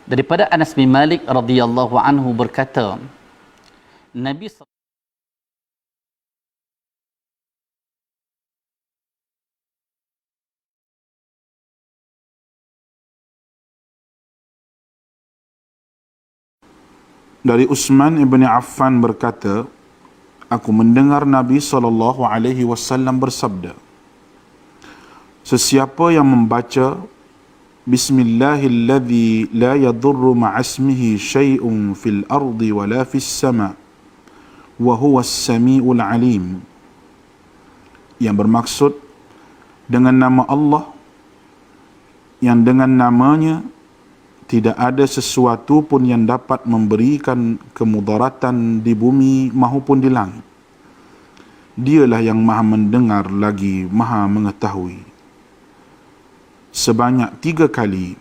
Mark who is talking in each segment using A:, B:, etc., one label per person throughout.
A: Daripada Anas bin Malik radhiyallahu anhu berkata, Nabi
B: Dari Utsman ibn Affan berkata, aku mendengar Nabi SAW bersabda, sesiapa yang membaca Bismillahilladzi la yadurru ma'asmihi syai'un fil ardi wa la fis sama' wa huwa as-sami'ul alim, yang bermaksud dengan nama Allah yang dengan namanya tidak ada sesuatu pun yang dapat memberikan kemudaratan di bumi maupun di langit. Dialah yang maha mendengar lagi maha mengetahui. Sebanyak 3 kali,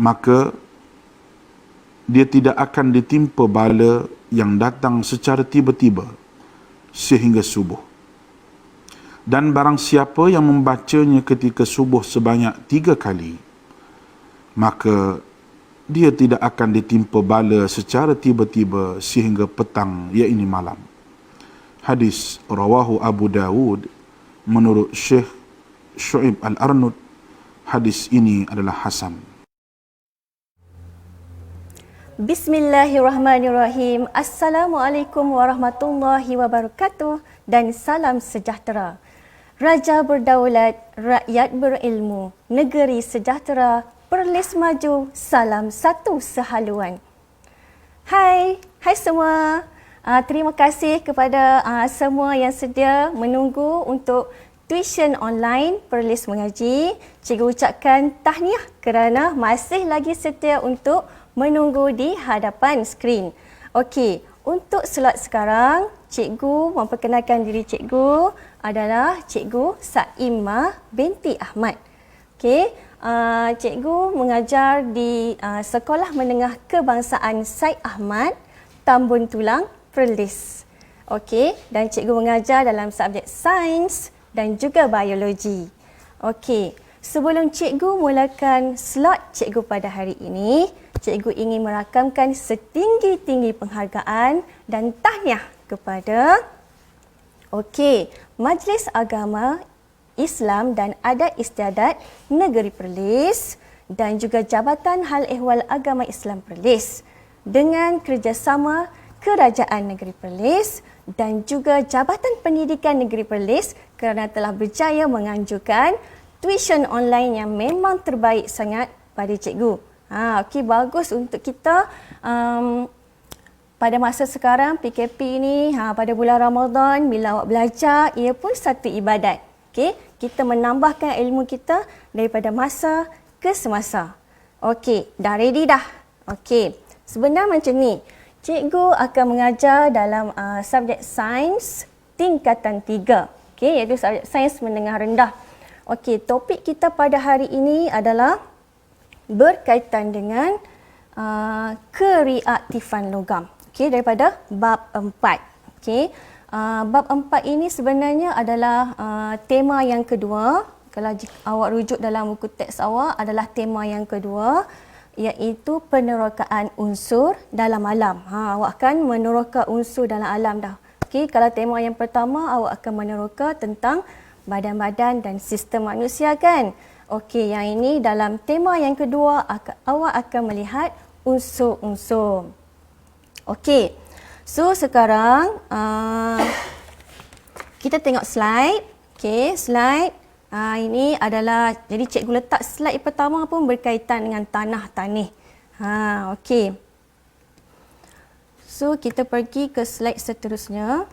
B: maka dia tidak akan ditimpa bala yang datang secara tiba-tiba sehingga subuh. Dan barang siapa yang membacanya ketika subuh sebanyak 3 kali, maka dia tidak akan ditimpa bala secara tiba-tiba sehingga petang, iaitu malam. Hadis rawahu Abu Dawud menurut Syekh Syu'ib Al-Arnud. Hadis ini adalah hasan.
C: Bismillahirrahmanirrahim. Assalamualaikum warahmatullahi wabarakatuh dan salam sejahtera. Raja berdaulat, rakyat berilmu, negeri sejahtera, Perlis maju, salam satu sehaluan. Hai semua. Terima kasih kepada semua yang sedia menunggu untuk tuition online Perlis Mengaji. Cikgu ucapkan tahniah kerana masih lagi setia untuk menunggu di hadapan skrin. Okey, untuk slot sekarang, cikgu memperkenalkan diri cikgu adalah Cikgu Saimah binti Ahmad. Okey, cikgu mengajar di Sekolah Menengah Kebangsaan Syed Ahmad, Tambun Tulang, Perlis. Okey, dan cikgu mengajar dalam subjek sains dan juga biologi. Okey, sebelum cikgu mulakan slot cikgu pada hari ini, cikgu ingin merakamkan setinggi-tinggi penghargaan dan tahniah kepada Majlis Agama Islam dan Adat Istiadat Negeri Perlis dan juga Jabatan Hal Ehwal Agama Islam Perlis dengan kerjasama Kerajaan Negeri Perlis dan juga Jabatan Pendidikan Negeri Perlis kerana telah berjaya menganjurkan tuition online yang memang terbaik sangat pada cikgu. Okey, bagus untuk kita pada masa sekarang PKP ni, pada bulan Ramadan bila awak belajar, ia pun satu ibadat. Okey, kita menambahkan ilmu kita daripada masa ke semasa. Okey, dah ready dah? Okey, sebenarnya macam ni. Cikgu akan mengajar dalam subjek sains tingkatan 3. Okey, iaitu subjek sains menengah rendah. Okey, topik kita pada hari ini adalah berkaitan dengan kereaktifan logam. Okey, daripada bab 4. Okey, bab 4 ini sebenarnya adalah tema yang kedua. Kalau awak rujuk dalam buku teks awak, adalah tema yang kedua, iaitu penerokaan unsur dalam alam. Awak akan meneroka unsur dalam alam dah. Okey, kalau tema yang pertama awak akan meneroka tentang badan-badan dan sistem manusia kan. Okey, yang ini dalam tema yang kedua awak akan melihat unsur-unsur. Okey, so sekarang kita tengok slide. Okey, slide. Ini adalah, jadi cikgu letak slide pertama pun berkaitan dengan tanah tanih. Okey. So kita pergi ke slide seterusnya.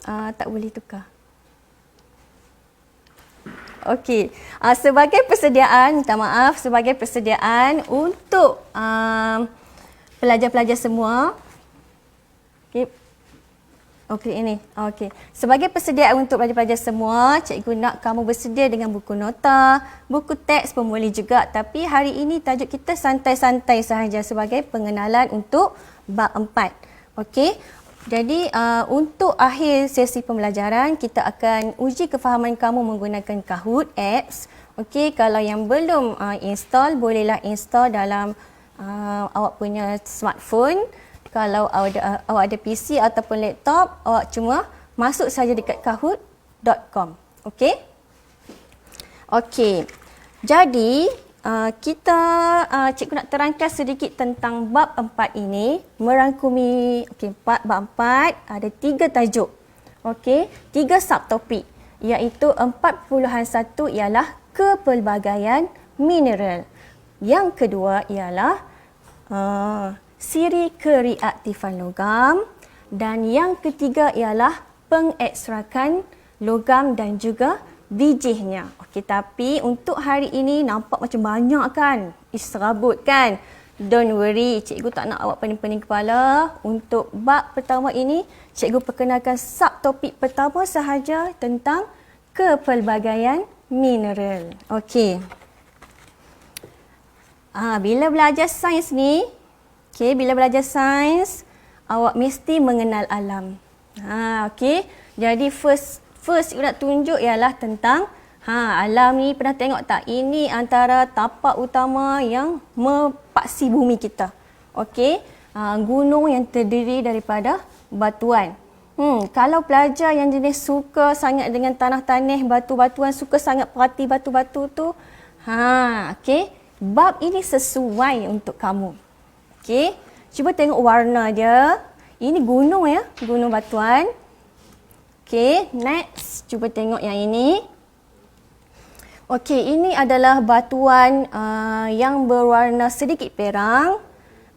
C: Tak boleh tukar. Okey, sebagai persediaan, minta maaf, sebagai persediaan untuk pelajar-pelajar semua. Okey. Okey, ini. Okey. Sebagai persediaan untuk pelajar-pelajar semua, cikgu nak kamu bersedia dengan buku nota, buku teks pun boleh juga. Tapi hari ini tajuk kita santai-santai sahaja sebagai pengenalan untuk bab 4. Okey. Jadi untuk akhir sesi pembelajaran, kita akan uji kefahaman kamu menggunakan Kahoot apps Okey, kalau yang belum install, bolehlah install dalam awak punya smartphone. Kalau awak ada PC ataupun laptop, awak cuma masuk saja dekat kahoot.com. Okey? Okey. Jadi, cikgu nak terangkan sedikit tentang bab 4 ini, merangkumi bab 4 ada 3 tajuk. Okey, 3 subtopik, iaitu 4.1 ialah kepelbagaian mineral. Yang kedua ialah siri kereaktifan logam, dan yang ketiga ialah pengekstrakan logam dan juga bijihnya. Okey, tapi untuk hari ini nampak macam banyak kan? Serabut kan? Don't worry, cikgu tak nak awak pening-pening kepala. Untuk bab pertama ini, cikgu perkenalkan subtopik pertama sahaja tentang kepelbagaian mineral. Okey. Bila belajar sains ni, bila belajar sains, awak mesti mengenal alam. Okey. Jadi first cikgu nak tunjuk ialah tentang alam ni, pernah tengok tak? Ini antara tapak utama yang mepaksi bumi kita. Okey. Gunung yang terdiri daripada batuan. Kalau pelajar yang jenis suka sangat dengan tanah-tanah, batu-batuan, suka sangat perhati batu-batu tu, okey, bab ini sesuai untuk kamu. Okey, cuba tengok warna dia. Ini gunung ya, gunung batuan. Okey, next, cuba tengok yang ini. Okey, ini adalah batuan yang berwarna sedikit perang.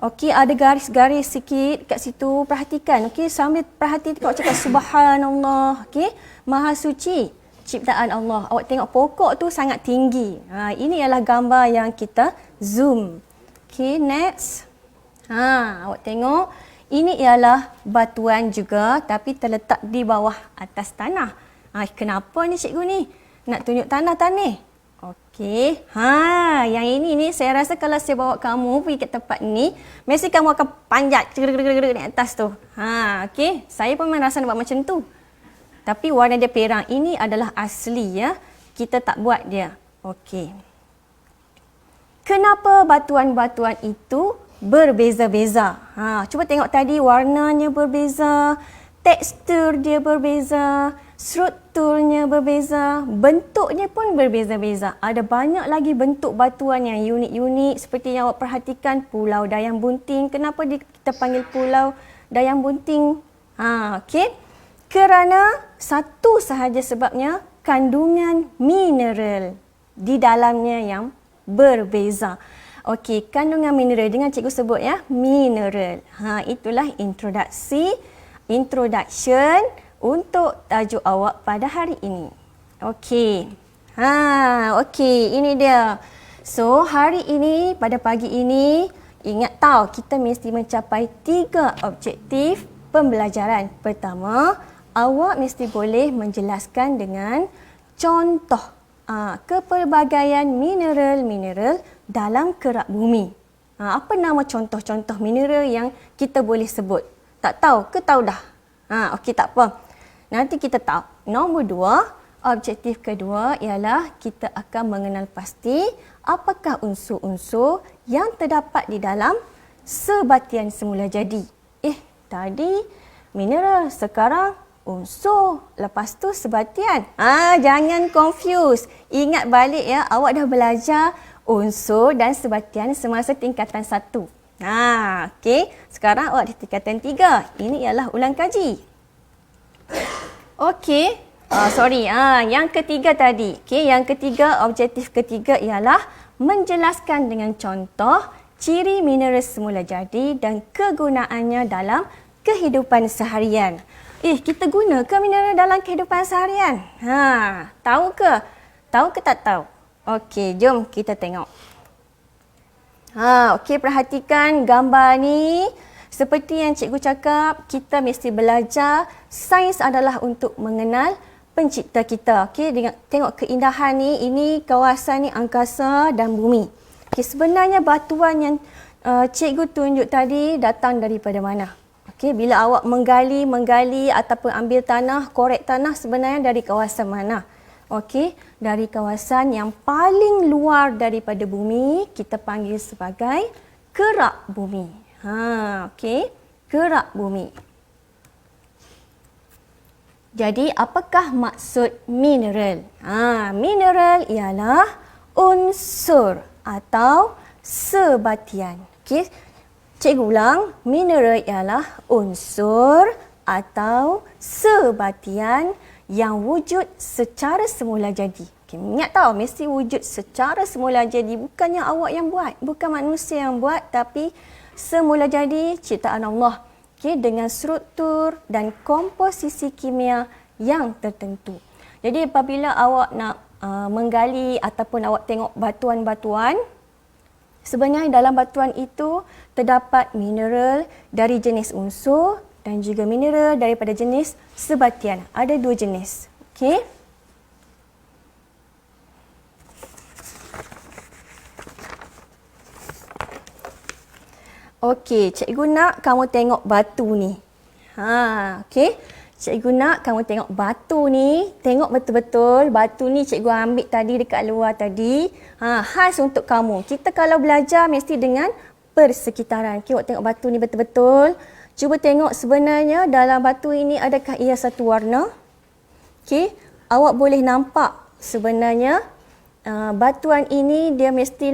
C: Okey, ada garis-garis sikit kat situ. Perhatikan. Okey, sambil perhati tengok cakap subhanallah. Okey, maha suci ciptaan Allah. Awak tengok pokok tu sangat tinggi. Ini ialah gambar yang kita zoom. Okey, next. Awak tengok. Ini ialah batuan juga tapi terletak di bawah atas tanah. Kenapa ni cikgu ni? Nak tunjuk tanah-tanah. Okey. Yang ini ni saya rasa kalau saya bawa kamu pergi ke tempat ni, mesti kamu akan panjat di atas tu. Okey. Saya pun memang rasa nak buat macam tu. Tapi warna dia perang. Ini adalah asli ya. Kita tak buat dia. Okey. Kenapa batuan-batuan itu berbeza-beza? Cuba tengok tadi warnanya berbeza, tekstur dia berbeza, strukturnya berbeza, bentuknya pun berbeza-beza. Ada banyak lagi bentuk batuan yang unik-unik seperti yang awak perhatikan Pulau Dayang Bunting. Kenapa kita panggil Pulau Dayang Bunting? Okey. Kerana satu sahaja sebabnya, kandungan mineral di dalamnya yang berbeza. Okey, kandungan mineral dengan cikgu sebut ya, mineral. Itulah introduction untuk tajuk awak pada hari ini. Okey. Okey, ini dia. So, hari ini, pada pagi ini, ingat tahu kita mesti mencapai 3 objektif pembelajaran. Pertama, awak mesti boleh menjelaskan dengan contoh kepelbagaian mineral-mineral dalam kerak bumi. Apa nama contoh-contoh mineral yang kita boleh sebut? Tak tahu ke tahu dah? Okey, tak apa. Nanti kita tahu. Nombor 2, objektif kedua ialah kita akan mengenal pasti apakah unsur-unsur yang terdapat di dalam sebatian semula jadi. Tadi mineral, sekarang unsur, lepas tu sebatian. Jangan confuse. Ingat balik ya, awak dah belajar unsur dan sebatian semasa tingkatan 1. Okey. Sekarang awak di tingkatan 3. Ini ialah ulang kaji. Okey. Yang ketiga tadi. Okey, yang ketiga, objektif ketiga ialah menjelaskan dengan contoh ciri mineral semula jadi dan kegunaannya dalam kehidupan seharian. Kita guna ke mineral dalam kehidupan seharian? Tahu ke? Tahu ke tak tahu? Okey, jom kita tengok. Okey, perhatikan gambar ni. Seperti yang cikgu cakap, kita mesti belajar sains adalah untuk mengenal pencipta kita. Okey, tengok keindahan ni. Ini kawasan ni angkasa dan bumi. Okey, sebenarnya batuan yang cikgu tunjuk tadi datang daripada mana? Okey, bila awak menggali ataupun ambil tanah, korek tanah, sebenarnya dari kawasan mana? Okey, dari kawasan yang paling luar daripada bumi kita panggil sebagai kerak bumi. Okey, kerak bumi. Jadi apakah maksud mineral? Mineral ialah unsur atau sebatian. Okey, cikgu ulang, mineral ialah unsur atau sebatian yang wujud secara semula jadi. Okay, ingat tahu, mesti wujud secara semula jadi. Bukannya awak yang buat, bukan manusia yang buat, tapi semula jadi ciptaan Allah. Okay, dengan struktur dan komposisi kimia yang tertentu. Jadi apabila awak nak menggali ataupun awak tengok batuan-batuan, sebenarnya dalam batuan itu terdapat mineral dari jenis unsur dan juga mineral daripada jenis sebatian. Ada dua jenis. Okey. Okey, cikgu nak kamu tengok batu ni. Okey. Cikgu nak kamu tengok batu ni. Tengok betul-betul batu ni cikgu ambil tadi dekat luar tadi. Khas untuk kamu. Kita kalau belajar mesti dengan persekitaran. Okey, awak tengok batu ni betul-betul. Cuba tengok sebenarnya dalam batu ini adakah ia satu warna? Okey, awak boleh nampak sebenarnya batuan ini dia mesti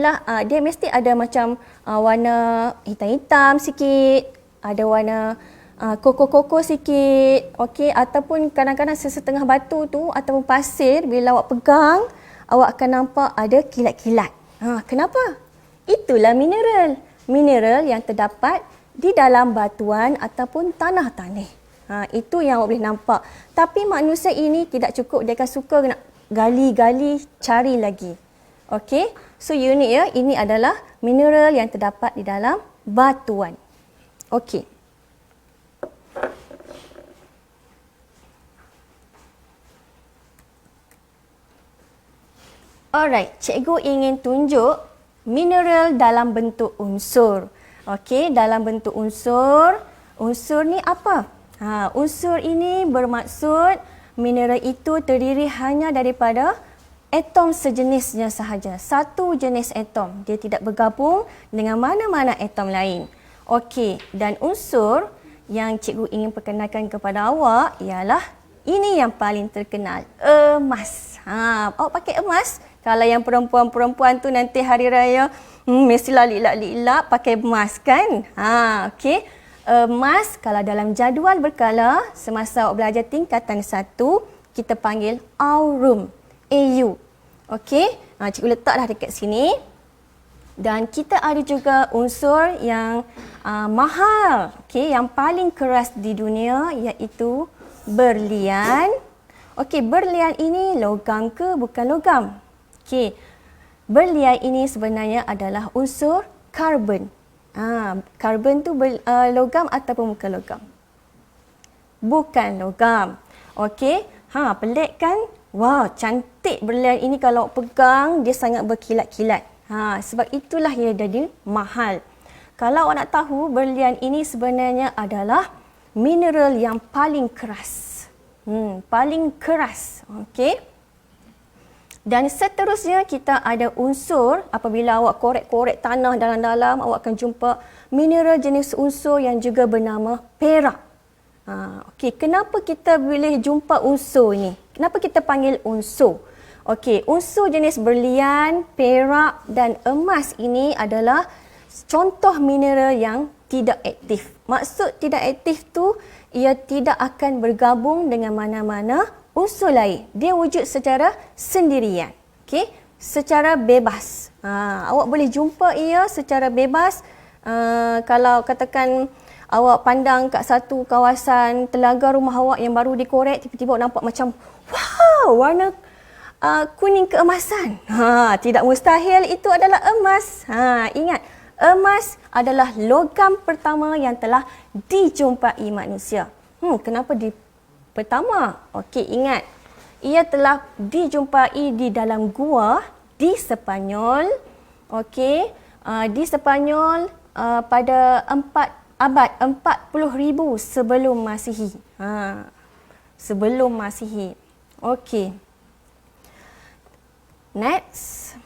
C: ada macam warna hitam-hitam sikit, ada warna koko-koko sikit, okey, ataupun kadang-kadang sesetengah batu tu ataupun pasir bila awak pegang awak akan nampak ada kilat-kilat. Kenapa? Itulah mineral. Mineral yang terdapat di dalam batuan ataupun tanah-tanah. Itu yang awak boleh nampak. Tapi manusia ini tidak cukup, dia akan suka nak gali-gali, cari lagi. Okey, so unik ya, ini adalah mineral yang terdapat di dalam batuan. Okey. Alright, cikgu ingin tunjuk mineral dalam bentuk unsur. Okey, dalam bentuk unsur. Unsur ni apa? Unsur ini bermaksud mineral itu terdiri hanya daripada atom sejenisnya sahaja. Satu jenis atom. Dia tidak bergabung dengan mana-mana atom lain. Okey, dan unsur yang cikgu ingin perkenalkan kepada awak ialah ini yang paling terkenal, emas. Awak pakai emas? Kalau yang perempuan-perempuan tu nanti hari raya mestilah lilak-lilak pakai emas kan? Okey. Emas kalau dalam jadual berkala semasa awak belajar tingkatan 1 kita panggil aurum. AU. Okey. Cikgu letaklah dekat sini. Dan kita ada juga unsur yang mahal, okey, yang paling keras di dunia iaitu berlian. Okey, berlian ini logam ke bukan logam? Okey. Berlian ini sebenarnya adalah unsur karbon. Karbon tu logam ataupun bukan logam? Bukan logam. Okey. Pelik kan? Wow, cantik berlian ini kalau pegang dia sangat berkilat-kilat. Sebab itulah ia jadi mahal. Kalau awak nak tahu, berlian ini sebenarnya adalah mineral yang paling keras. Paling keras. Okey. Dan seterusnya kita ada unsur, apabila awak korek-korek tanah dalam-dalam, awak akan jumpa mineral jenis unsur yang juga bernama perak. Okey, kenapa kita boleh jumpa unsur ni? Kenapa kita panggil unsur? Okey, unsur jenis berlian, perak dan emas ini adalah contoh mineral yang tidak aktif. Maksud tidak aktif tu, ia tidak akan bergabung dengan mana-mana unsur lain. Dia wujud secara sendirian. Okey, secara bebas. Awak boleh jumpa ia secara bebas. Kalau katakan awak pandang kat satu kawasan telaga rumah awak yang baru dikorek, tiba-tiba awak nampak macam wow, warna kuning keemasan. Tidak mustahil itu adalah emas. Ingat, emas adalah logam pertama yang telah dijumpai manusia. Kenapa pertama? Okey, ingat. Ia telah dijumpai di dalam gua di Sepanyol. Okey, di Sepanyol pada abad 40,000 sebelum Masihi. Sebelum Masihi. Okey. Next.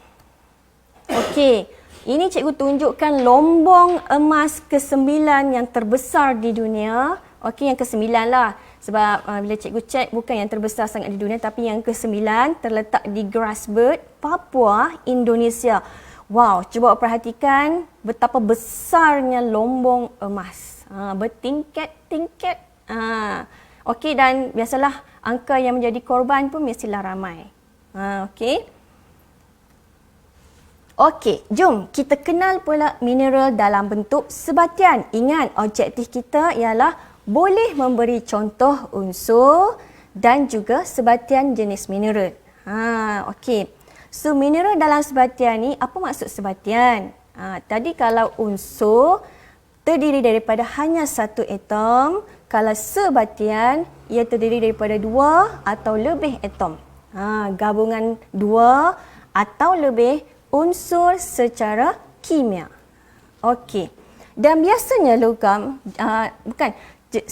C: Okey, ini cikgu tunjukkan lombong emas ke-9 yang terbesar di dunia. Okey, yang ke-9 lah. Sebab bila cikgu cek bukan yang terbesar sangat di dunia tapi yang ke-9 terletak di Grasberg, Papua, Indonesia. Wow, cuba perhatikan betapa besarnya lombong emas. Bertingkat-tingkat. Okey, dan biasalah angka yang menjadi korban pun mestilah ramai. Okey. Okey, jom kita kenal pula mineral dalam bentuk sebatian. Ingat, objektif kita ialah boleh memberi contoh unsur dan juga sebatian jenis mineral. Okey. So, mineral dalam sebatian ni, apa maksud sebatian? Tadi kalau unsur terdiri daripada hanya satu atom, kalau sebatian, ia terdiri daripada 2 atau lebih atom. Gabungan 2 atau lebih unsur secara kimia. Okey. Dan biasanya logam,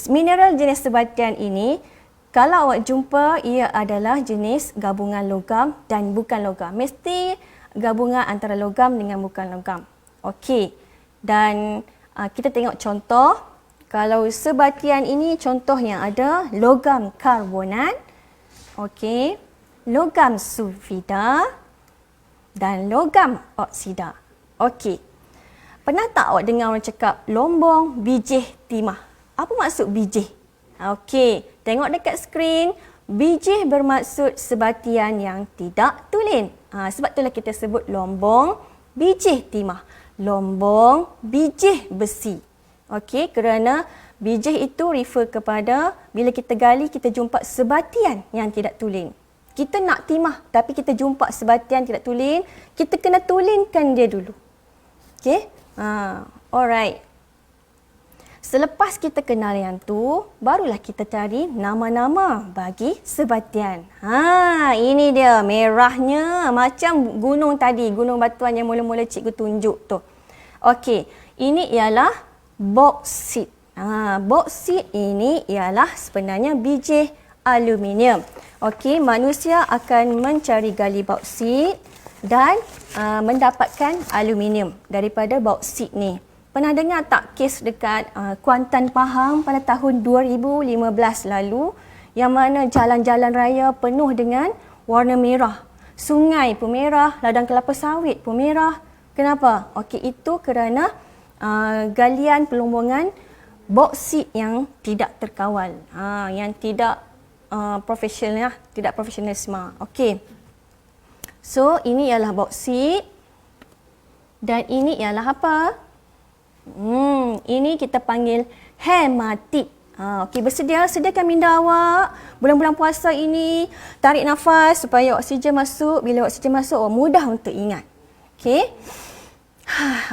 C: mineral jenis sebatian ini, kalau awak jumpa, ia adalah jenis gabungan logam dan bukan logam. Mesti gabungan antara logam dengan bukan logam. Okey. Dan kita tengok contoh. Kalau sebatian ini contoh yang ada logam karbonat, okey, logam sulfida dan logam oksida. Okey. Pernah tak awak dengar orang cakap lombong bijih timah? Apa maksud bijih? Okey, tengok dekat skrin. Bijih bermaksud sebatian yang tidak tulen. Sebab itulah kita sebut lombong bijih timah. Lombong bijih besi. Okey, kerana bijih itu refer kepada bila kita gali kita jumpa sebatian yang tidak tulen. Kita nak timah tapi kita jumpa sebatian tidak tulen, kita kena tulenkan dia dulu. Okey? Alright. Selepas kita kenal yang tu, barulah kita cari nama-nama bagi sebatian. Ini dia merahnya macam gunung tadi, gunung batuan yang mula-mula cikgu tunjuk tu. Okey, ini ialah boksit. Boksit ini ialah sebenarnya bijih aluminium. Okey, manusia akan mencari gali bauksit dan mendapatkan aluminium daripada bauksit ni. Pernah dengar tak kes dekat Kuantan, Pahang pada tahun 2015 lalu yang mana jalan-jalan raya penuh dengan warna merah. Sungai pun merah, ladang kelapa sawit pun merah. Kenapa? Okey, itu kerana galian pelumbungan bauksit yang tidak terkawal. Yang tidak profesional, tidak profesionalisme. Okey. So, ini ialah bauksit dan ini ialah apa? Ini kita panggil hematit. Okey, sediakan minda awak. Bulan-bulan puasa ini, tarik nafas supaya oksigen masuk. Bila oksigen masuk, awak mudah untuk ingat. Okey.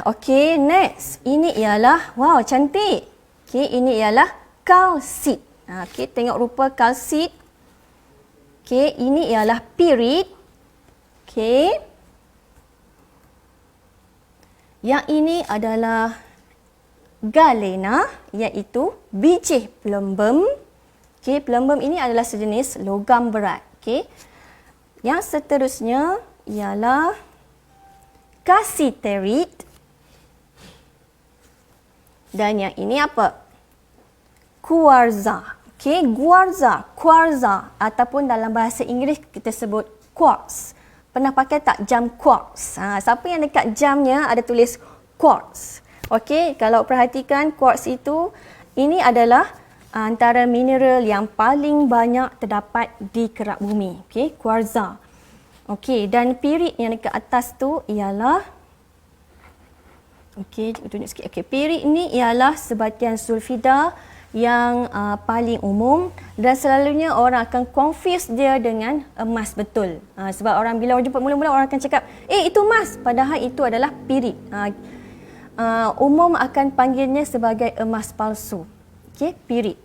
C: Okey, next. Ini ialah, wow, cantik. Okey, ini ialah kalsit. Okey, tengok rupa kalsit. Okey, ini ialah pirit. Okey. Yang ini adalah galena, iaitu bijih pelembem. Okey, pelembem ini adalah sejenis logam berat. Okey. Yang seterusnya ialah kasiterit. Dan yang ini apa? Kuarza. Okey, kuarza ataupun dalam bahasa Inggeris kita sebut quartz. Pernah pakai tak jam quartz? Siapa yang dekat jamnya ada tulis quartz? Okey, kalau perhatikan quartz itu, ini adalah antara mineral yang paling banyak terdapat di kerak bumi. Okey, kuarza. Okey, dan pirit yang dekat atas tu ialah, okey, tunjuk sikit. Okey, pirit ni ialah sebatian sulfida yang paling umum dan selalunya orang akan confuse dia dengan emas betul. Sebab bila orang jumpa mula-mula orang akan cakap, itu emas, padahal itu adalah pirit. Umum akan panggilnya sebagai emas palsu. Okey, pirit.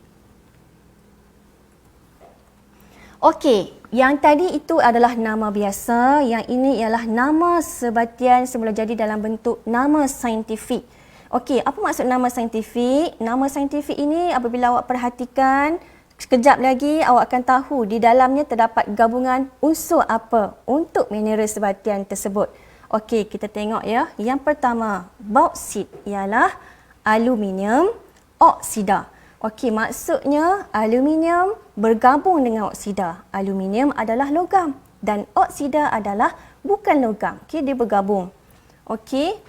C: Okey, yang tadi itu adalah nama biasa, yang ini ialah nama sebatian semula jadi dalam bentuk nama saintifik. Okey, apa maksud nama saintifik? Nama saintifik ini apabila awak perhatikan Sekejap lagi awak akan tahu di dalamnya terdapat gabungan unsur apa untuk mineral sebatian tersebut. Okey, kita tengok ya. Yang pertama, bauksit ialah aluminium oksida. Okey, maksudnya aluminium bergabung dengan oksida. Aluminium adalah logam dan oksida adalah bukan logam. Okey, dia bergabung. Okey.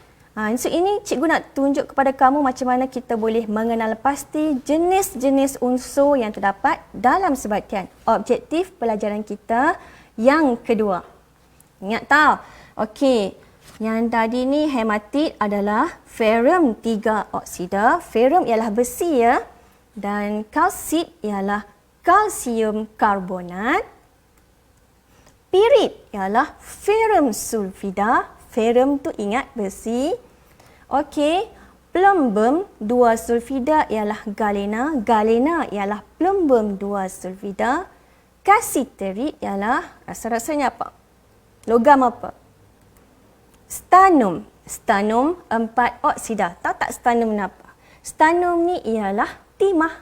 C: So ini cikgu nak tunjuk kepada kamu macam mana kita boleh mengenal pasti jenis-jenis unsur yang terdapat dalam sebatian. Objektif pelajaran kita yang kedua. Ingat tahu? Okey. Yang tadi ni hematit adalah ferrum 3 oksida. Ferrum ialah besi ya. Dan kalsit ialah kalsium karbonat. Pirit ialah ferrum sulfida. Ferrum tu ingat besi. Okey, plumbum 2 sulfida ialah galena. Galena ialah plumbum 2 sulfida. Kasiterit ialah rasa-rasanya apa? Logam apa? Stannum. Stannum 4 oksida. Tahu tak stannum ni apa? Stannum ni ialah timah.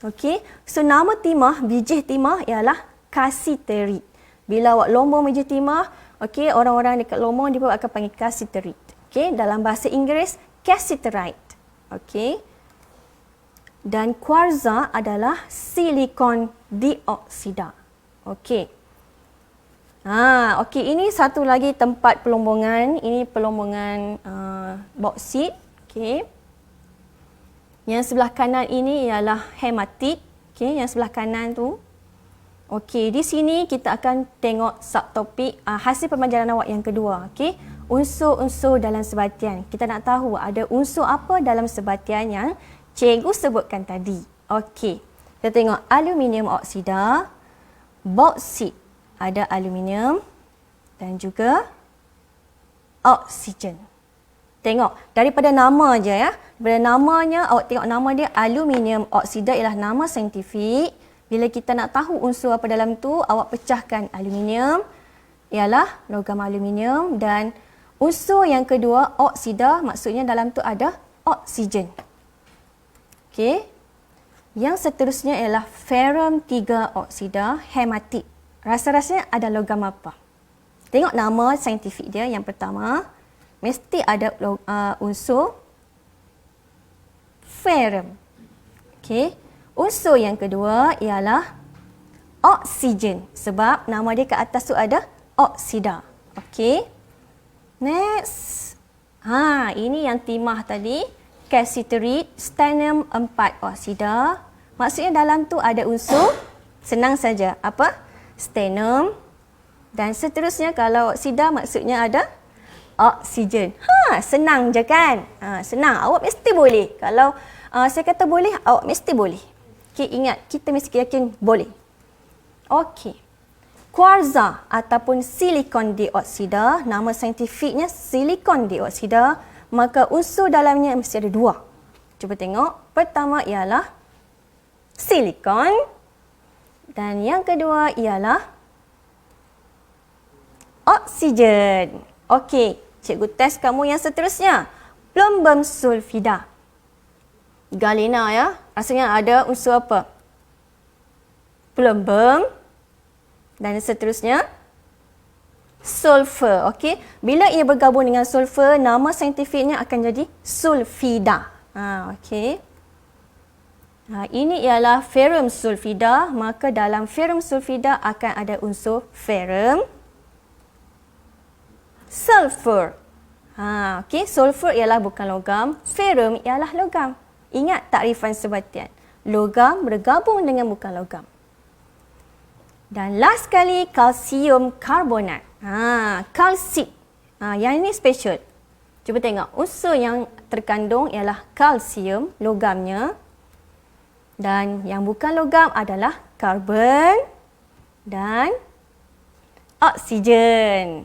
C: Okey, so nama timah, biji timah ialah kasiterit. Bila awak lombong biji timah, okey, orang-orang dekat Lombok dia pun akan panggil kasiterit. Okey, dalam bahasa Inggeris cassiterite. Okey. Dan kuarza adalah silikon dioksida. Okey. Okey, ini satu lagi tempat pelombongan. Ini pelombongan bauksit. Okey. Yang sebelah kanan ini ialah hematit. Okey, yang sebelah kanan tu. Okey, di sini kita akan tengok subtopik hasil pembelajaran awak yang kedua. Okey, unsur-unsur dalam sebatian. Kita nak tahu ada unsur apa dalam sebatian yang cikgu sebutkan tadi. Okey, kita tengok aluminium oksida, bauksit ada aluminium dan juga oksigen. Tengok, daripada nama je ya. Daripada namanya, awak tengok nama dia aluminium oksida ialah nama saintifik. Bila kita nak tahu unsur apa dalam tu, awak pecahkan aluminium ialah logam aluminium dan unsur yang kedua oksida maksudnya dalam tu ada oksigen. Okey. Yang seterusnya ialah ferrum 3 oksida hematit. Rasa-rasanya ada logam apa? Tengok nama saintifik dia yang pertama mesti ada unsur ferrum. Okey. Unsur yang kedua ialah oksigen sebab nama dia ke atas tu ada oksida. Okey. Next. Ini yang timah tadi, kasiterit, stannum 4 oksida. Maksudnya dalam tu ada unsur senang saja. Apa? Stannum. Dan seterusnya kalau oksida maksudnya ada oksigen. Senang je kan? Senang. Awak mesti boleh. Kalau saya kata boleh, awak mesti boleh. Okey, ingat, kita mesti yakin boleh. Okey. Kuarza ataupun silikon dioksida, nama saintifiknya silikon dioksida, maka unsur dalamnya mesti ada 2. Cuba tengok. Pertama ialah silikon dan yang kedua ialah oksigen. Okey, cikgu test kamu yang seterusnya. Plumbum sulfida. Galena ya. Rasanya ada unsur apa? Plumbum. Dan seterusnya sulfur. Okey. Bila ia bergabung dengan sulfur, nama saintifiknya akan jadi sulfida. Okey. Ini ialah ferrum sulfida, maka dalam ferrum sulfida akan ada unsur ferrum, sulfur. Okey, sulfur ialah bukan logam, ferrum ialah logam. Ingat takrifan sebatian. Logam bergabung dengan bukan logam. Dan last sekali, kalsium karbonat. Kalsit. Yang ini special. Cuba tengok. Unsur yang terkandung ialah kalsium, logamnya. Dan yang bukan logam adalah karbon dan oksigen.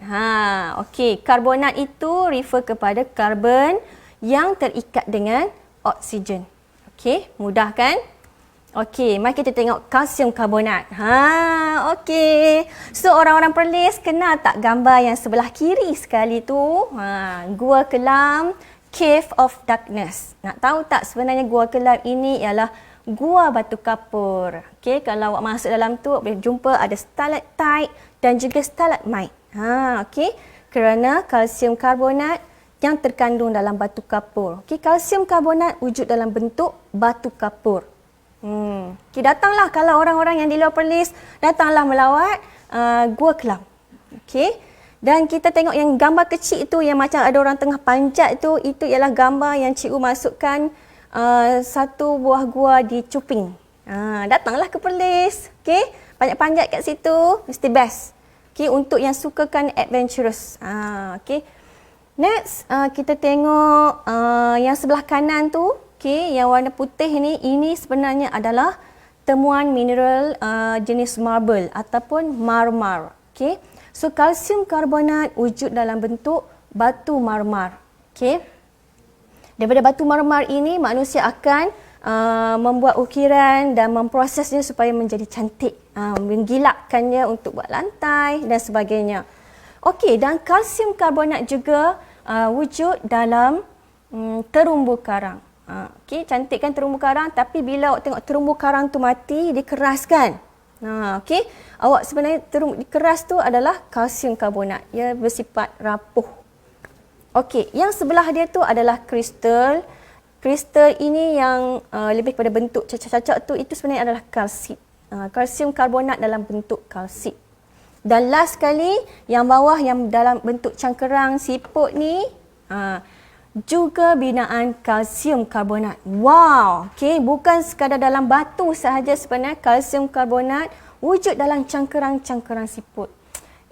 C: Okey, karbonat itu refer kepada karbon yang terikat dengan oksigen. Okey, mudah kan? Okey, mari kita tengok kalsium karbonat. Okey. So orang-orang Perlis kenal tak gambar yang sebelah kiri sekali tu? Gua Kelam, Cave of Darkness. Nak tahu tak sebenarnya Gua Kelam ini ialah gua batu kapur. Okey, kalau awak masuk dalam tu boleh jumpa ada stalactite dan juga stalagmite. Okey, kerana kalsium karbonat yang terkandung dalam batu kapur. Okey, kalsium karbonat wujud dalam bentuk batu kapur. Okey, datanglah kalau orang-orang yang di luar Perlis, datanglah melawat Gua Kelam. Okey. Dan kita tengok yang gambar kecil itu yang macam ada orang tengah panjat itu ialah gambar yang cikgu masukkan satu buah gua di Cuping. Datanglah ke Perlis. Okey, panjat-panjat kat situ mesti best. Okey, untuk yang sukakan adventurous. Okey. Next, kita tengok yang sebelah kanan tu, okey, yang warna putih ini sebenarnya adalah temuan mineral jenis marble ataupun marmar. Okey. So kalsium karbonat wujud dalam bentuk batu marmar. Okey. Daripada batu marmar ini manusia akan membuat ukiran dan memprosesnya supaya menjadi cantik, menggilapkannya untuk buat lantai dan sebagainya. Okey, dan kalsium karbonat juga wujud dalam terumbu karang. Okey, cantik kan terumbu karang, tapi bila awak tengok terumbu karang tu mati, dikeraskan. Okey, awak sebenarnya keras tu adalah kalsium karbonat. Ia bersifat rapuh. Okey, yang sebelah dia tu adalah kristal. Kristal ini yang lebih pada bentuk cacat-cacat tu, itu sebenarnya adalah kalsit. Kalsium karbonat dalam bentuk kalsit. Dan last sekali, yang bawah yang dalam bentuk cangkerang siput ni, juga binaan kalsium karbonat. Wow, okey, bukan sekadar dalam batu sahaja sebenarnya kalsium karbonat wujud dalam cangkerang-cangkerang siput.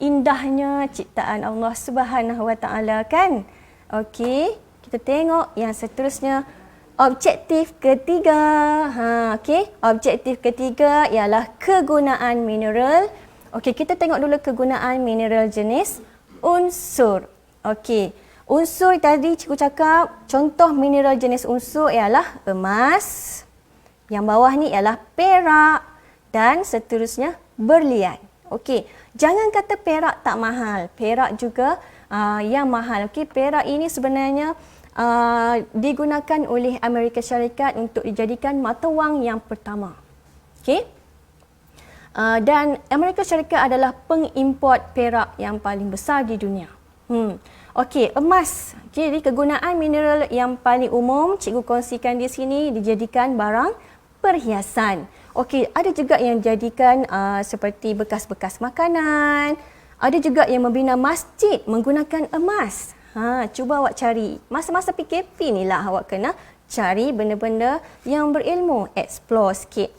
C: Indahnya ciptaan Allah Subhanahu Wa Taala kan? Okey, kita tengok yang seterusnya. Objektif ketiga. Okey, objektif ketiga ialah kegunaan mineral. Okey, kita tengok dulu kegunaan mineral jenis unsur. Okey. Unsur tadi cikgu cakap, contoh mineral jenis unsur ialah emas, yang bawah ni ialah perak dan seterusnya berlian. Okey, jangan kata perak tak mahal, perak juga yang mahal. Okey, perak ini sebenarnya digunakan oleh Amerika Syarikat untuk dijadikan mata wang yang pertama. Okey. Dan Amerika Syarikat adalah pengimport perak yang paling besar di dunia. Okey, emas. Jadi kegunaan mineral yang paling umum cikgu kongsikan di sini dijadikan barang perhiasan. Okey, ada juga yang dijadikan seperti bekas-bekas makanan. Ada juga yang membina masjid menggunakan emas. Cuba awak cari. Masa-masa PKP ni lah awak kena cari benda-benda yang berilmu, explore sikit.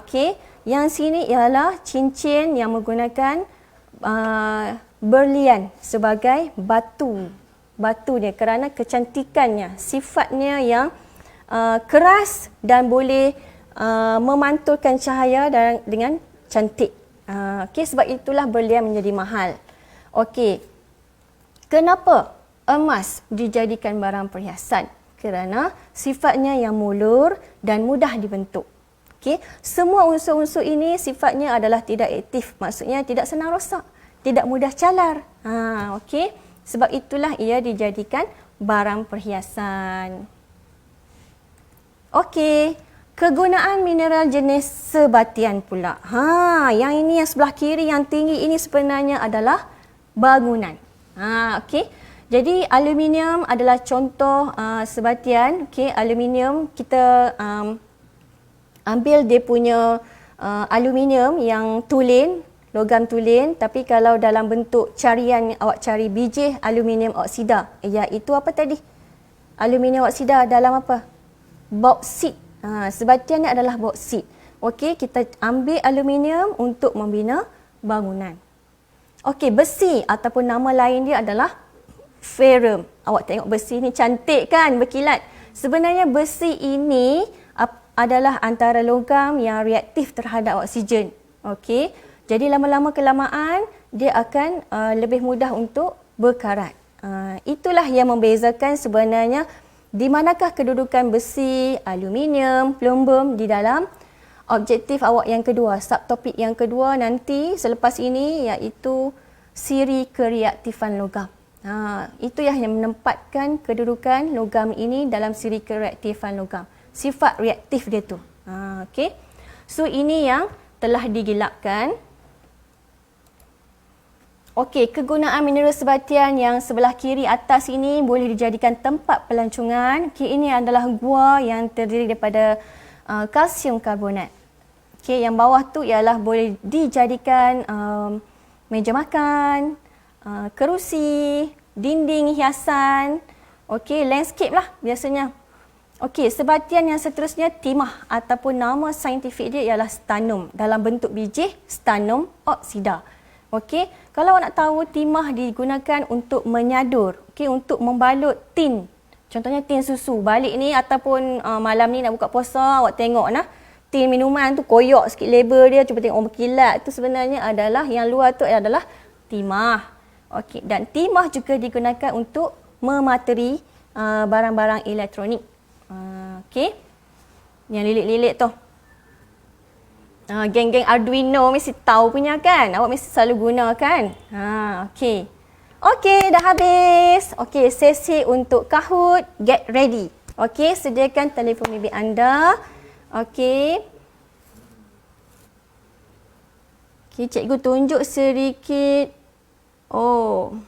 C: Okey, yang sini ialah cincin yang menggunakan berlian sebagai batu dia kerana kecantikannya, sifatnya yang keras dan boleh memantulkan cahaya dengan cantik. Okey, sebab itulah berlian menjadi mahal. Okey, kenapa emas dijadikan barang perhiasan? Kerana sifatnya yang mulur dan mudah dibentuk. Okey, semua unsur-unsur ini sifatnya adalah tidak aktif, maksudnya tidak senang rosak, tidak mudah calar. Okey, sebab itulah ia dijadikan barang perhiasan. Okey, kegunaan mineral jenis sebatian pula. Yang ini yang sebelah kiri yang tinggi ini sebenarnya adalah bangunan. Okey, jadi aluminium adalah contoh sebatian. Okey, aluminium kita ambil dia punya aluminium yang tulen, logam tulen, tapi kalau dalam bentuk carian awak cari biji aluminium oksida, iaitu apa tadi? Aluminium oksida dalam apa? Bauksit. Sebatian ni adalah bauksit. Okey, kita ambil aluminium untuk membina bangunan. Okey, besi ataupun nama lain dia adalah ferrum. Awak tengok besi ni cantik kan, berkilat. Sebenarnya besi ini adalah antara logam yang reaktif terhadap oksigen. Okey, jadi lama-lama kelamaan dia akan lebih mudah untuk berkarat. Itulah yang membezakan sebenarnya di manakah kedudukan besi, aluminium, plumbum di dalam objektif awak yang kedua, subtopik yang kedua nanti selepas ini, iaitu siri kereaktifan logam. Itu yang menempatkan kedudukan logam ini dalam siri kereaktifan logam. Sifat reaktif dia tu. Okey. So ini yang telah digelapkan. Okey, kegunaan mineral sebatian yang sebelah kiri atas ini boleh dijadikan tempat pelancongan. Okey, ini adalah gua yang terdiri daripada kalsium karbonat. Okey, yang bawah tu ialah boleh dijadikan meja makan, kerusi, dinding hiasan. Okey, landscape lah biasanya. Okey, sebatian yang seterusnya timah ataupun nama saintifik dia ialah stannum. Dalam bentuk biji, stannum oxida. Okey, kalau awak nak tahu, timah digunakan untuk menyadur, okey, untuk membalut tin. Contohnya tin susu. Balik ni ataupun malam ni nak buka puasa, awak tengok nah, tin minuman tu koyak sikit label dia, cuba tengok berkilat. Tu sebenarnya adalah yang luar tu adalah timah. Okey, dan timah juga digunakan untuk memateri barang-barang elektronik. Okey. Yang lilit-lilit tu. Geng-geng Arduino mesti tahu punya kan? Awak mesti selalu guna kan? Okey. Okey, dah habis. Okey, sesi untuk Kahoot, get ready. Okey, sediakan telefon bimbit anda. Okey. Okey, cikgu tunjuk sedikit. Oh.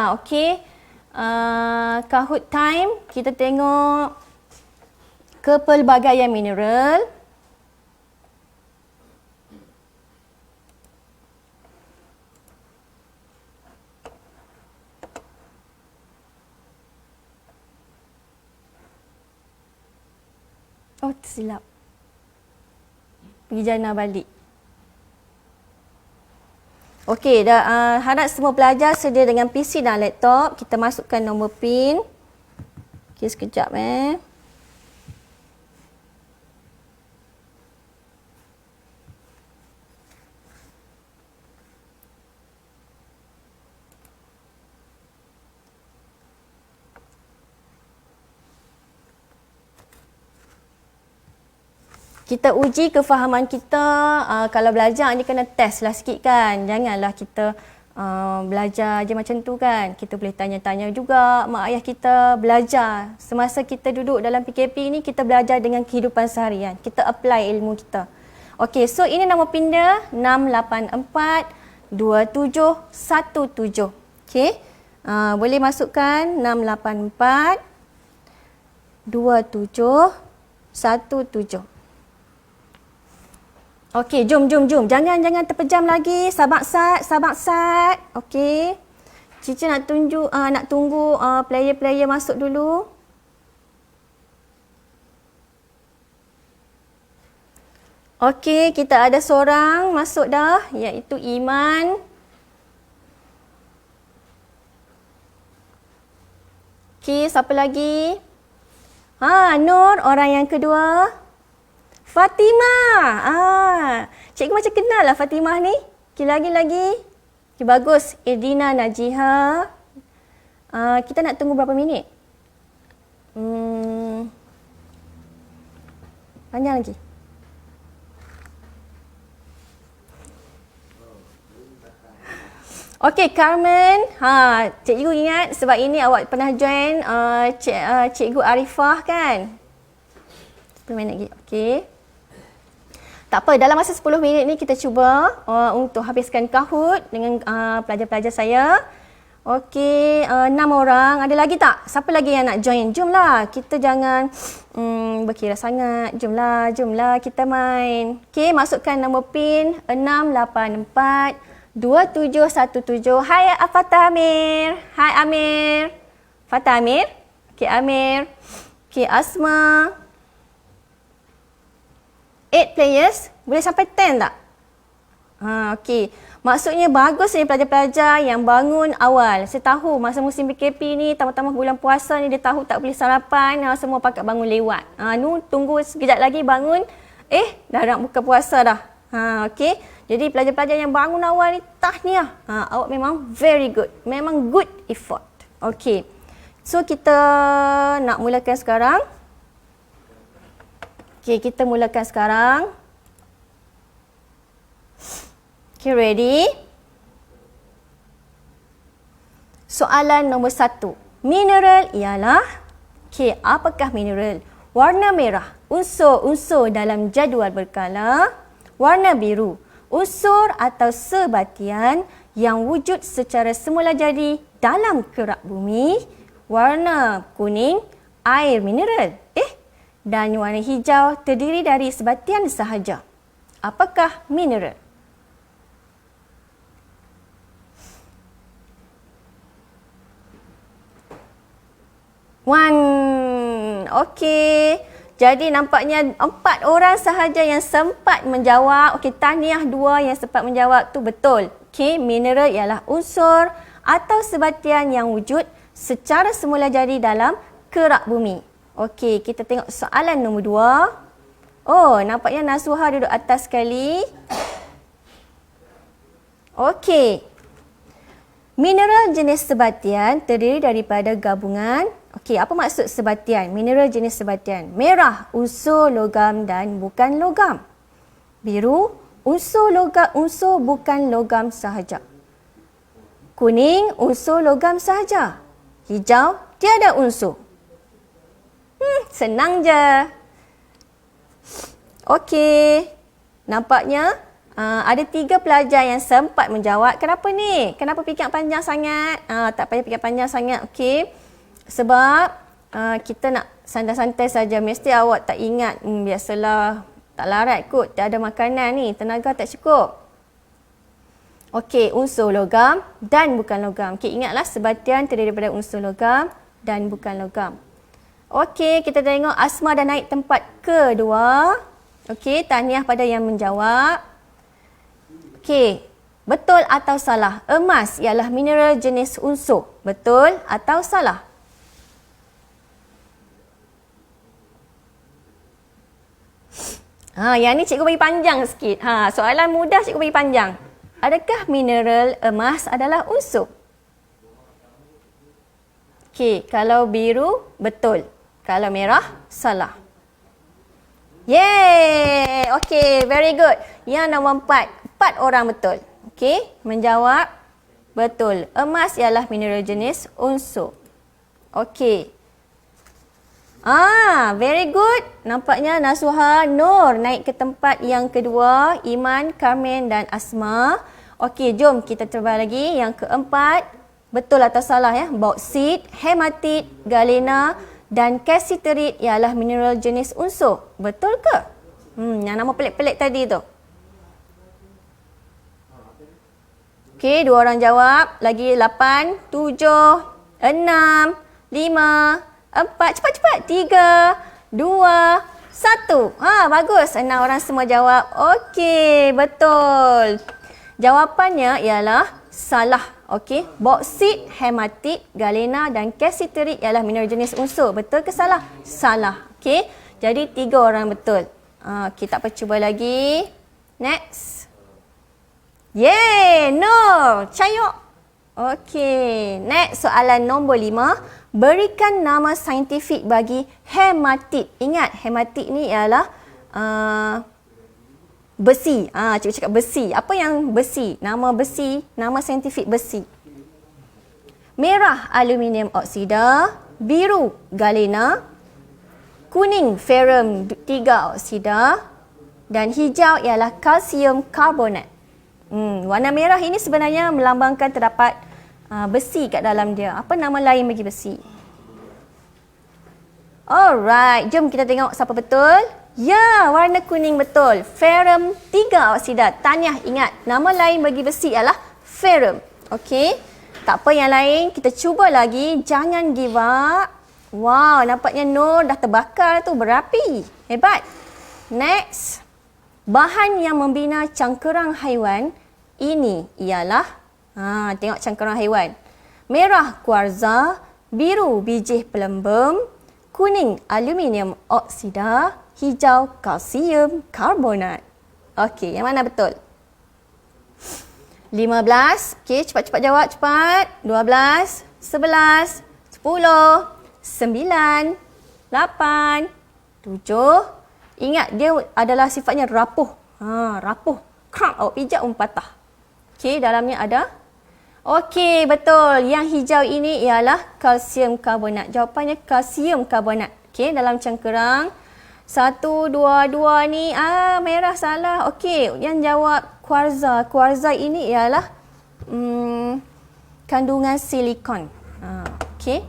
C: Okey. Kahoot time, kita tengok kepelbagaian mineral. Oh, tersilap. Pergi jana balik. Okey, harap semua pelajar sedia dengan PC dan laptop. Kita masukkan nombor PIN. Okey, sekejap Kita uji kefahaman kita. Kalau belajar ni kena test lah sikit kan. Janganlah kita belajar je macam tu kan. Kita boleh tanya-tanya juga mak ayah kita. Belajar. Semasa kita duduk dalam PKP ni, kita belajar dengan kehidupan seharian. Kita apply ilmu kita. Okey, so ini nama PIN dia 6842717. Okey. Boleh masukkan 6842717. Okey, jom. Jangan terpejam lagi. Sabar sat. Okey. Cici nak tunggu player-player masuk dulu. Okey, kita ada seorang masuk dah, iaitu Iman. Okey, siapa lagi? Nur, orang yang kedua. Fatimah. Cikgu macam kenal lah Fatimah ni. Okay, lagi. Okay, bagus. Edina Najiha. Kita nak tunggu berapa minit? Panjang lagi. Okey, Carmen. Cikgu ingat sebab ini awak pernah join Cikgu Arifah kan? 10 minit lagi. Okey. Tak apa, dalam masa 10 minit ni kita cuba untuk habiskan Kahoot dengan pelajar-pelajar saya. Okey, 6 orang. Ada lagi tak? Siapa lagi yang nak join? Jomlah. Kita jangan berkira sangat. Jomlah kita main. Okey, masukkan nombor PIN 6842717. Hai Fatah Amir. Hai Amir. Fatah Amir. Okey, Amir. Okey, Asma. 8 players, boleh sampai 10 tak? Okey. Maksudnya bagus ni pelajar-pelajar yang bangun awal. Saya tahu masa musim PKP ni, tambah-tambah bulan puasa ni, dia tahu tak boleh sarapan, semua pakat bangun lewat. Tunggu sekejap lagi bangun, dah nak buka puasa dah. Okey. Jadi pelajar-pelajar yang bangun awal ni, tahniah. Awak memang very good. Memang good effort. Okey. So kita nak mulakan sekarang. Okey, kita mulakan sekarang. Okay, ready? Soalan nombor 1. Mineral ialah, okay, apakah mineral? Warna merah, unsur-unsur dalam jadual berkala. Warna biru, unsur atau sebatian yang wujud secara semula jadi dalam kerak bumi. Warna kuning, air mineral. Dan warna hijau terdiri dari sebatian sahaja. Apakah mineral? Okey. Jadi nampaknya 4 orang sahaja yang sempat menjawab. Okey, tahniah 2 yang sempat menjawab tu betul. Okey, mineral ialah unsur atau sebatian yang wujud secara semula jadi dalam kerak bumi. Okey, kita tengok soalan nombor 2. Oh, nampaknya Nasuha duduk atas sekali. Okey. Mineral jenis sebatian terdiri daripada gabungan. Okey, apa maksud sebatian? Mineral jenis sebatian. Merah, unsur logam dan bukan logam. Biru, unsur bukan logam sahaja. Kuning, unsur logam sahaja. Hijau, tiada unsur. Senang je. Okey. Nampaknya ada 3 pelajar yang sempat menjawab. Kenapa ni? Kenapa fikir panjang sangat? Tak payah fikir panjang sangat. Okey. Sebab kita nak santai-santai saja. Mesti awak tak ingat. Biasalah. Tak larat kot. Tak ada makanan ni. Tenaga tak cukup. Okey. Unsur logam dan bukan logam. Okey. Ingatlah sebatian terdiri daripada unsur logam dan bukan logam. Okey. Kita tengok Asma dah naik tempat kedua. Okey. Tahniah pada yang menjawab. Okey, betul atau salah? Emas ialah mineral jenis unsur. Betul atau salah? Yang ni cikgu bagi panjang sikit. Soalan mudah cikgu bagi panjang. Adakah mineral emas adalah unsur? Okey, kalau biru, betul. Kalau merah, salah. Yeay! Okey, very good. Yang nombor 4. 4 orang betul. Okey, menjawab betul. Emas ialah mineral jenis unsur. Okey. Very good. Nampaknya Nasuha, Nur naik ke tempat yang kedua. Iman, Carmen dan Asma. Okey, jom kita cuba lagi. Yang keempat, betul atau salah ya? Bauksit, hematit, galena dan cassiterite ialah mineral jenis unsur. Betul ke? Yang nama pelik-pelik tadi tu. Okey, 2 orang jawab. Lagi 8, 7, 6, 5, 4. Cepat-cepat. 3, 2, 1. Bagus. 6 orang semua jawab. Okey, betul. Jawapannya ialah salah. Okey, bauksit, hematit, galena dan cassiterite ialah mineral jenis unsur. Betul ke salah? Salah. Okey, jadi 3 orang betul. Okey, tak apa, cuba lagi. Next. Yeay, Nur, cayuk. Okey, next soalan nombor 5. Berikan nama saintifik bagi hematit. Ingat, hematit ni ialah besi. Cikgu cakap besi. Apa yang besi? Nama besi, nama saintifik besi. Merah, aluminium oksida. Biru, galena. Kuning, ferrum 3 oksida. Dan hijau ialah kalsium karbonat. Warna merah ini sebenarnya melambangkan terdapat besi kat dalam dia. Apa nama lain bagi besi? Alright, jom kita tengok siapa betul. Ya, warna kuning betul. Ferrum 3 oksida. Tahniah, ingat, nama lain bagi besi ialah ferrum. Okey, tak apa yang lain. Kita cuba lagi. Jangan give up. Wow, nampaknya Nur dah terbakar tu, berapi. Hebat. Next. Bahan yang membina cangkerang haiwan ini ialah, tengok cangkerang haiwan. Merah, kuarza. Biru, biji pelembem. Kuning, aluminium oksida. Hijau, kalsium karbonat. Okey, yang mana betul? 15. Okey, cepat-cepat jawab, cepat. 12, 11, 10, 9, 8, 7. Ingat, dia adalah sifatnya rapuh. Rapuh. Awak pijak patah. Okey, dalamnya ada. Okey, betul. Yang hijau ini ialah kalsium karbonat. Jawapannya kalsium karbonat. Okey, dalam cangkerang. 1, 2, 2 ni. Merah salah. Okey, yang jawab kuarza. Kuarza ini ialah kandungan silikon. Okey.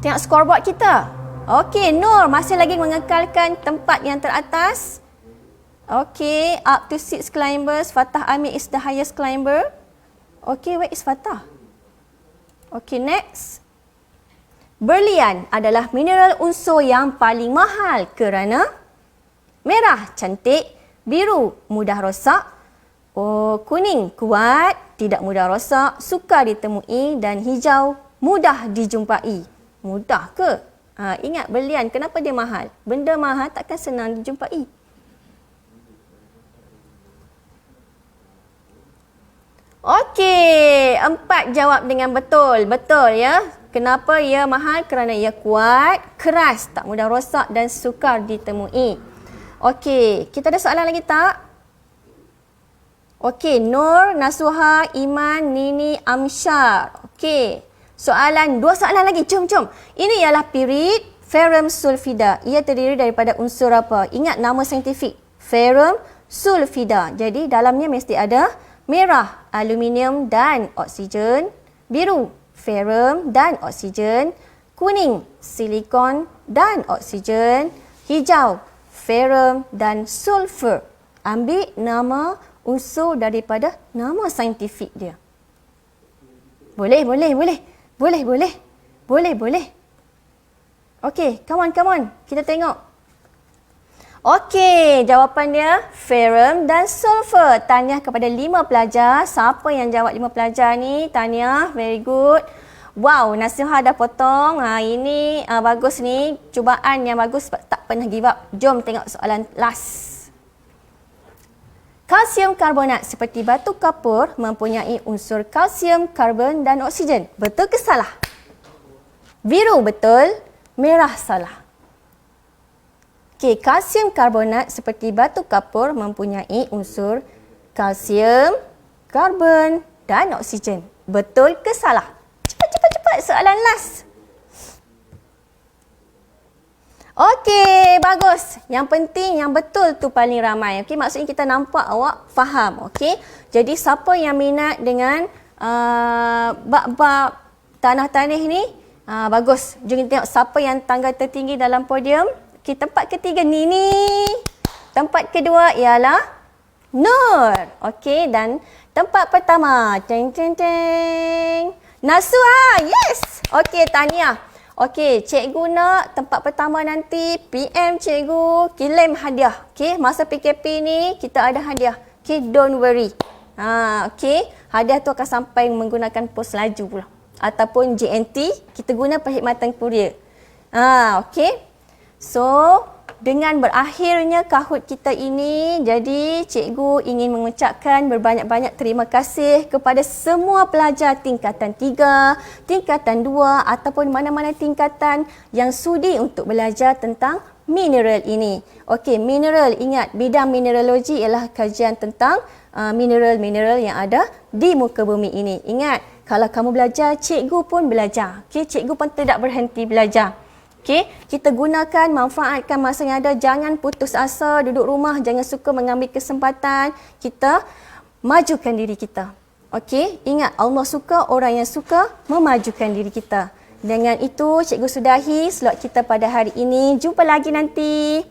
C: Tengok scoreboard kita. Okey, Nur masih lagi mengekalkan tempat yang teratas. Okay, up to 6 climbers. Fatah Amir is the highest climber. Okay, where is Fatah? Okay, next. Berlian adalah mineral unsur yang paling mahal kerana merah cantik, biru mudah rosak, kuning kuat, tidak mudah rosak, sukar ditemui dan hijau mudah dijumpai. Mudah ke? Ingat berlian, kenapa dia mahal? Benda mahal takkan senang dijumpai. Okey, 4 jawab dengan betul. Betul ya. Kenapa ia mahal? Kerana ia kuat, keras, tak mudah rosak dan sukar ditemui. Okey, kita ada soalan lagi tak? Okey, Nur, Nasuha, Iman, Nini, Amsyar. Okey, dua soalan lagi. Jom. Ini ialah pirit ferrum sulfida. Ia terdiri daripada unsur apa? Ingat nama saintifik. Ferrum sulfida. Jadi dalamnya mesti ada merah, aluminium dan oksigen, biru, ferrum dan oksigen, kuning, silikon dan oksigen, hijau, ferrum dan sulfur. Ambil nama unsur daripada nama saintifik dia. Boleh. Okey, come on. Kita tengok. Okey, jawapan dia ferrum dan sulfur. Tahniah kepada 5 pelajar. Siapa yang jawab 5 pelajar ni? Tahniah, very good. Wow, Nasiha dah potong. Ini bagus ni. Cubaan yang bagus, tak pernah give up. Jom tengok soalan last. Kalsium karbonat seperti batu kapur mempunyai unsur kalsium, karbon dan oksigen. Betul ke salah? Biru betul, merah salah. Okey, kalsium karbonat seperti batu kapur mempunyai unsur kalsium, karbon dan oksigen. Betul ke salah? Cepat soalan last. Okey, bagus. Yang penting yang betul tu paling ramai. Okey, maksudnya kita nampak awak faham. Okey. Jadi siapa yang minat dengan bab-bab tanah-tanah ni? Bagus. Jom kita tengok siapa yang tangga tertinggi dalam podium. Okay, tempat ketiga Nini. Tempat kedua ialah Nur. Okey, dan tempat pertama Nasuha. Yes. Okey, tahniah. Okey, cikgu nak tempat pertama nanti PM cikgu kirim hadiah. Okey, masa PKP ni kita ada hadiah. Okey, don't worry. Okey, hadiah tu akan sampai menggunakan pos laju pula ataupun JNT, kita guna perkhidmatan kurier. Okey. So, dengan berakhirnya kahut kita ini, jadi cikgu ingin mengucapkan berbanyak-banyak terima kasih kepada semua pelajar tingkatan 3, tingkatan 2 ataupun mana-mana tingkatan yang sudi untuk belajar tentang mineral ini. Okey, mineral, ingat bidang mineralogi ialah kajian tentang mineral-mineral yang ada di muka bumi ini. Ingat, kalau kamu belajar, cikgu pun belajar. Okey, cikgu pun tidak berhenti belajar. Okey, kita gunakan, manfaatkan masa yang ada. Jangan putus asa, duduk rumah, jangan suka mengambil kesempatan. Kita majukan diri kita. Okey, ingat Allah suka orang yang suka memajukan diri kita. Dengan itu, cikgu sudahi slot kita pada hari ini. Jumpa lagi nanti.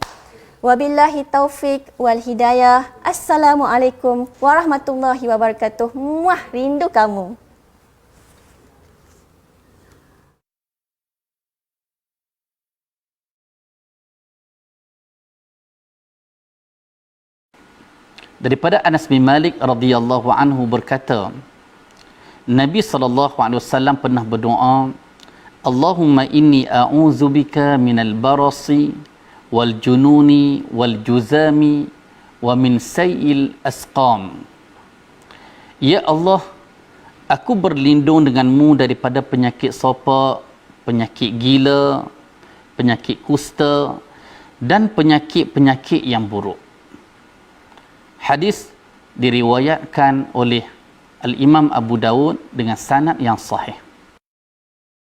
C: Wabillahi taufik wal hidayah. Assalamualaikum warahmatullahi wabarakatuh. Muah, rindu kamu.
A: Daripada Anas bin Malik radhiyallahu anhu berkata, Nabi SAW pernah berdoa, Allahumma inni a'udzubika minal barasi wal jununi wal juzami wa min sayil asqam. Ya Allah, aku berlindung denganmu daripada penyakit sopak, penyakit gila, penyakit kusta dan penyakit-penyakit yang buruk. Hadis diriwayatkan oleh Al-Imam Abu Daud dengan sanad yang sahih.